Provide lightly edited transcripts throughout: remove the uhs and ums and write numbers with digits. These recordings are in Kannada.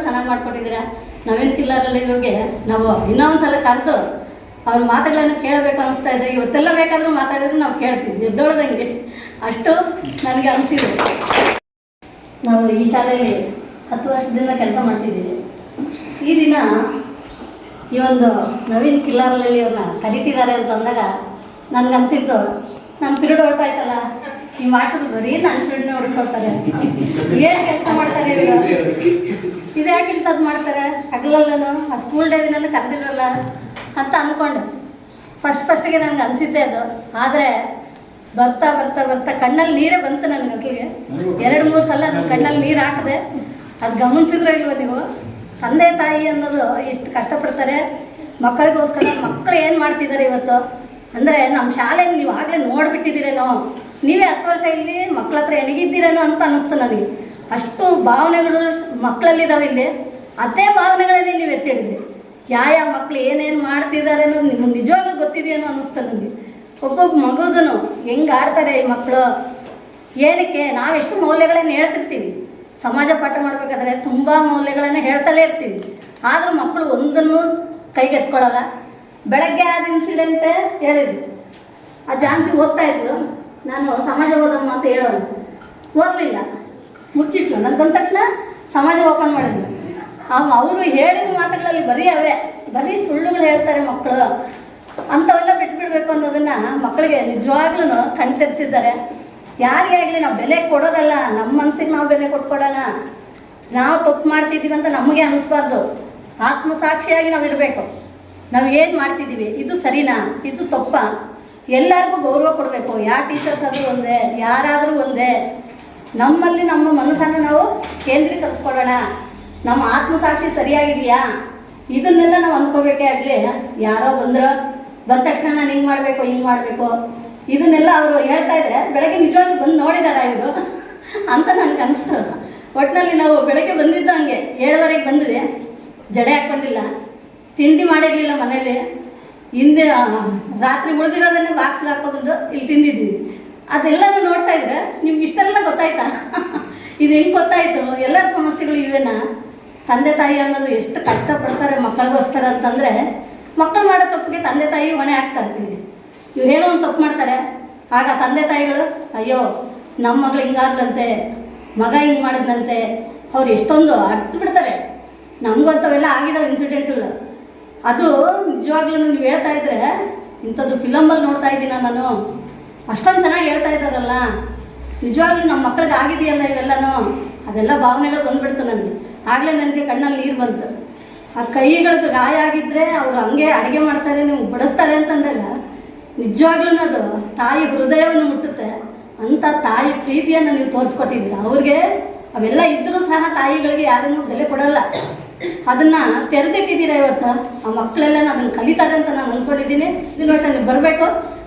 ಚೆನ್ನಾಗಿ ಮಾಡಿಕೊಟ್ಟಿದ್ದೀರಾ. ನವೀನ್ ಕಿಲ್ಲಾರಲ್ಲಿ ಇವ್ರಿಗೆ ನಾವು ಇನ್ನೊಂದು ಸಲ ಕರೆದು ಅವ್ರ ಮಾತುಗಳನ್ನು ಕೇಳಬೇಕು ಅನಿಸ್ತಾ ಇದೆ. ಇವತ್ತೆಲ್ಲ ಬೇಕಾದರೂ ಮಾತಾಡಿದ್ರು ನಾವು ಕೇಳ್ತೀವಿ ಎದ್ದೊಳ್ದಂಗೆ, ಅಷ್ಟು ನನಗೆ ಅನಿಸಿದೆ. ನಾವು ಈ ಶಾಲೆಯಲ್ಲಿ 10 ವರ್ಷದಿಂದ ಕೆಲಸ ಮಾಡ್ತಿದ್ದೀವಿ. ಈ ದಿನ ಈ ಒಂದು ನವೀನ್ ಕಿಲ್ಲಾರಲ್ಲಿ ಅವ್ರನ್ನ ಕರೀತಿದ್ದಾರೆ ಅಂತ ಅಂದಾಗ ನನಗನ್ಸಿದ್ದು ನನ್ನ ಪಿರಿಯಡ್ ಹೊರಟಾಯ್ತಲ್ಲ, ಈ ಮಾಸ್ಟರ್ ಬರೀ ನನ್ನ ಪಿರಿಯಡ್ನ ಹೊಡ್ಕೊಳ್ತಾರೆ, ಏನು ಕೆಲಸ ಮಾಡ್ತಾರೆ ಇವರು, ಇದ್ಯಾಕಿಂತದ್ದು ಮಾಡ್ತಾರೆ, ಹಗಲಲ್ಲೂ ಆ ಸ್ಕೂಲ್ ಡೇ ದಿನ ಕರೆದಿರಲ್ಲ ಅಂತ ಅಂದ್ಕೊಂಡೆ. ಫಸ್ಟಿಗೆ ನನಗೆ ಅನಿಸಿದ್ದೆ ಅದು. ಆದರೆ ಬರ್ತಾ ಬರ್ತಾ ಬರ್ತಾ ಕಣ್ಣಲ್ಲಿ ನೀರೇ ಬಂತು ನನಗೆ. ಅಸಲಿಗೆ 2-3 ಸಲ ನನ್ನ ಕಣ್ಣಲ್ಲಿ ನೀರು ಹಾಕಿದೆ. ಅದು ಗಮನಿಸಿದ್ರೆ ಇಲ್ವ ನೀವು? ತಂದೆ ತಾಯಿ ಅನ್ನೋದು ಎಷ್ಟು ಕಷ್ಟಪಡ್ತಾರೆ ಮಕ್ಕಳಿಗೋಸ್ಕರ. ಮಕ್ಕಳು ಏನು ಮಾಡ್ತಿದ್ದಾರೆ ಇವತ್ತು ಅಂದರೆ ನಮ್ಮ ಶಾಲೆಗೆ ನೀವು ಆಗಲೇ ನೋಡಿಬಿಟ್ಟಿದ್ದೀರೇನೋ, ನೀವೇ 10 ವರ್ಷ ಇಲ್ಲಿ ಮಕ್ಕಳ ಹತ್ರ ಎಣಗಿದ್ದೀರೇನೋ ಅಂತ ಅನ್ನಿಸ್ತು ನನಗೆ. ಅಷ್ಟು ಭಾವನೆಗಳು ಮಕ್ಕಳಲ್ಲಿದ್ದಾವೆ ಇಲ್ಲಿ. ಅದೇ ಭಾವನೆಗಳನ್ನೇ ನೀವು ಎತ್ತಿಡಿದ್ರಿ. ಯಾವ ಮಕ್ಕಳು ಏನೇನು ಮಾಡ್ತಿದ್ದಾರೆ ಅನ್ನೋದು ನಿಮಗೆ ನಿಜವಾಗ್ಲೂ ಗೊತ್ತಿದೆಯೇನೋ ಅನ್ನಿಸ್ತು ನನಗೆ. ಒಬ್ಬೊಬ್ಬ ಮಗುದೂ ಹೆಂಗೆ ಆಡ್ತಾರೆ ಈ ಮಕ್ಕಳು, ಏನಕ್ಕೆ ನಾವೆಷ್ಟು ಮೌಲ್ಯಗಳನ್ನು ಹೇಳ್ತಿರ್ತೀವಿ. ಸಮಾಜ ಪಾಠ ಮಾಡಬೇಕಾದ್ರೆ ತುಂಬ ಮೌಲ್ಯಗಳನ್ನು ಹೇಳ್ತಲೇ ಇರ್ತೀವಿ. ಆದರೂ ಮಕ್ಕಳು ಒಂದನ್ನು ಕೈಗೆತ್ಕೊಳ್ಳಲ್ಲ. ಬೆಳಗ್ಗೆ ಆದ ಇನ್ಸಿಡೆಂಟೇ ಹೇಳಿದ್ರು. ಆ ಜಾನ್ಸಿ ಓದ್ತಾ ಇದ್ಲು, ನಾನು ಸಮಾಜ ಓದಮ್ಮ ಅಂತ ಹೇಳೋದು, ಓದಲಿಲ್ಲ, ಮುಚ್ಚಿಟ್ಲು. ನಾನು ಬಂದ ತಕ್ಷಣ ಸಮಾಜ ಓಪನ್ ಮಾಡಿದ್ಲು. ಅವರು ಹೇಳಿದ ಮಾತುಗಳಲ್ಲಿ ಬರೀ ಸುಳ್ಳುಗಳು ಹೇಳ್ತಾರೆ ಮಕ್ಕಳು. ಅಂಥವೆಲ್ಲ ಬಿಟ್ಬಿಡ್ಬೇಕು ಅನ್ನೋದನ್ನು ಮಕ್ಕಳಿಗೆ ನಿಜವಾಗ್ಲೂ ಕಣ್ ತೆರೆಸಿದ್ದಾರೆ. ಯಾರಿಗೇ ಆಗಲಿ ನಾವು ಬೆಲೆ ಕೊಡೋದಲ್ಲ, ನಮ್ಮ ಮನಸ್ಸಿಗೆ ನಾವು ಬೆಲೆ ಕೊಟ್ಕೊಳ್ಳೋಣ. ನಾವು ತಪ್ಪು ಮಾಡ್ತಿದ್ದೀವಿ ಅಂತ ನಮಗೆ ಅನ್ನಿಸ್ಬಾರ್ದು. ಆತ್ಮಸಾಕ್ಷಿಯಾಗಿ ನಾವು ಇರಬೇಕು. ನಾವು ಏನು ಮಾಡ್ತಿದ್ದೀವಿ, ಇದು ಸರಿನಾ, ಇದು ತಪ್ಪ, ಎಲ್ಲರಿಗೂ ಗೌರವ ಕೊಡಬೇಕು. ಯಾವ ಟೀಚರ್ಸ್ ಆದರೂ ಒಂದೇ, ಯಾರಾದರೂ ಒಂದೇ. ನಮ್ಮಲ್ಲಿ ನಮ್ಮ ಮನಸ್ಸನ್ನು ನಾವು ಕೇಂದ್ರೀಕರಿಸ್ಕೊಳ್ಳೋಣ. ನಮ್ಮ ಆತ್ಮಸಾಕ್ಷಿ ಸರಿಯಾಗಿದೆಯಾ, ಇದನ್ನೆಲ್ಲ ನಾವು ಅಂದ್ಕೋಬೇಕೇ ಆಗಲಿ. ಯಾರೋ ಬಂದ ತಕ್ಷಣ ನಾನು ಹಿಂಗೆ ಮಾಡಬೇಕು ಇದನ್ನೆಲ್ಲ ಅವರು ಹೇಳ್ತಾ ಇದ್ರೆ ಬೆಳಗ್ಗೆ ನಿಜವಾಗ್ಲೂ ಬಂದು ನೋಡಿದಾರ ಇವರು ಅಂತ ನನಗೆ ಅನಿಸ್ತು. ಒಟ್ಟಿನಲ್ಲಿ ನಾವು ಬೆಳಗ್ಗೆ ಬಂದಿದ್ದು ಹಂಗೆ 7:30ಗೆ ಬಂದಿದೆ, ಜಡೆ ಹಾಕ್ಕೊಂಡಿಲ್ಲ, ತಿಂಡಿ ಮಾಡಿರಲಿಲ್ಲ ಮನೇಲಿ. ಹಿಂದೆ ರಾತ್ರಿ ಉಳಿದಿರೋದನ್ನೇ ಬಾಕ್ಸ್ಗೆ ಹಾಕ್ಕೊಂಡು ಇಲ್ಲಿ ತಿಂದಿದ್ದೀವಿ. ಅದೆಲ್ಲನೂ ನೋಡ್ತಾ ಇದ್ರೆ ನಿಮ್ಗೆ ಇಷ್ಟೆಲ್ಲ ಗೊತ್ತಾಯ್ತಾ? ಇದು ಹೆಂಗೆ ಗೊತ್ತಾಯಿತು? ಎಲ್ಲರ ಸಮಸ್ಯೆಗಳು ಇವೇನಾ? ತಂದೆ ತಾಯಿ ಅನ್ನೋದು ಎಷ್ಟು ಕಷ್ಟಪಡ್ತಾರೆ ಮಕ್ಕಳಿಗೋಸ್ಕರ ಅಂತಂದರೆ, ಮಕ್ಕಳು ಮಾಡೋ ತಪ್ಪಿಗೆ ತಂದೆ ತಾಯಿ ಹೊಣೆ ಆಗ್ತಾ ಇರ್ತೀವಿ. ಇವರೇನೋ ಒಂದು ತಪ್ಪು ಮಾಡ್ತಾರೆ, ಆಗ ತಂದೆ ತಾಯಿಗಳು ಅಯ್ಯೋ ನಮ್ಮ ಮಗಳು ಹಿಂಗಾದ್ಲಂತೆ, ಮಗ ಹಿಂಗೆ ಮಾಡಿದ್ನಂತೆ, ಅವ್ರು ಎಷ್ಟೊಂದು ಅರ್ಥ ಬಿಡ್ತಾರೆ. ನಮಗೂ ಅಂಥವೆಲ್ಲ ಆಗಿದಾವೆ ಇನ್ಸಿಡೆಂಟ್ಗಳು. ಅದು ನಿಜವಾಗ್ಲೂ ನೀವು ಹೇಳ್ತಾ ಇದ್ರೆ ಇಂಥದ್ದು ಫಿಲಮಲ್ಲಿ ನೋಡ್ತಾ ಇದ್ದೀನ ನಾನು. ಅಷ್ಟೊಂದು ಚೆನ್ನಾಗಿ ಹೇಳ್ತಾ ಇದ್ದಾರಲ್ಲ, ನಿಜವಾಗ್ಲೂ ನಮ್ಮ ಮಕ್ಕಳಿಗೆ ಆಗಿದೆಯಲ್ಲ ಇವೆಲ್ಲನೂ, ಅದೆಲ್ಲ ಭಾವನೆಗಳು ಬಂದುಬಿಡ್ತು ನನಗೆ. ಆಗಲೇ ನನಗೆ ಕಣ್ಣಲ್ಲಿ ನೀರು ಬಂತು. ಆ ಕೈಗಳಿಗೆ ಗಾಯ ಆಗಿದ್ದರೆ ಅವರು ಹಂಗೆ ಅಡುಗೆ ಮಾಡ್ತಾರೆ, ನೀವು ಬಡಿಸ್ತಾರೆ ಅಂತಂದಾಗ ನಿಜವಾಗ್ಲೂ ಅದು ತಾಯಿ ಹೃದಯವನ್ನು ಮುಟ್ಟುತ್ತೆ. ಅಂಥ ತಾಯಿ ಪ್ರೀತಿಯನ್ನು ನೀವು ತೋರಿಸ್ಕೊಟ್ಟಿದ್ದೀರ ಅವ್ರಿಗೆ. ಅವೆಲ್ಲ ಇದ್ದರೂ ಸಹ ತಾಯಿಗಳಿಗೆ ಯಾರನ್ನೂ ಬೆಲೆ ಕೊಡಲ್ಲ. ಅದನ್ನು ತೆರೆದಿಟ್ಟಿದ್ದೀರ ಇವತ್ತು. ಆ ಮಕ್ಕಳೆಲ್ಲ ಅದನ್ನು ಕಲಿತಾರೆ ಅಂತ ನಾನು ಅಂದ್ಕೊಂಡಿದ್ದೀನಿ. ಇದನ್ನ ವರ್ಷ ನೀವು ಬರಬೇಕು,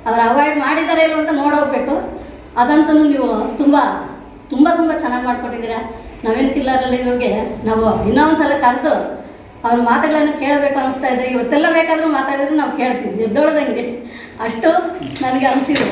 ಅವ್ರು ಅವಾಯ್ಡ್ ಮಾಡಿದ್ದಾರೆ ಇಲ್ವ ಅಂತ ನೋಡೋಗ್ಬೇಕು. ಅದಂತೂ ನೀವು ತುಂಬ ತುಂಬ ತುಂಬ ಚೆನ್ನಾಗಿ ಮಾಡಿಕೊಟ್ಟಿದ್ದೀರ. ನವೀನ್ ಕಿಲ್ಲಾರಲ್ಲಿ ಇವ್ರಿಗೆ ನಾವು ಇನ್ನೊಂದು ಸಲ ಕರೆದು ಅವ್ರ ಮಾತುಗಳನ್ನು ಕೇಳಬೇಕು ಅನಿಸ್ತಾ ಇದೆ. ಇವತ್ತೆಲ್ಲ ಬೇಕಾದರೂ ಮಾತಾಡಿದ್ರು ನಾವು ಕೇಳ್ತೀವಿ ಎದ್ದೊಳ್ದಂಗೆ, ಅಷ್ಟು ನನಗೆ ಅನಿಸಿದೆ.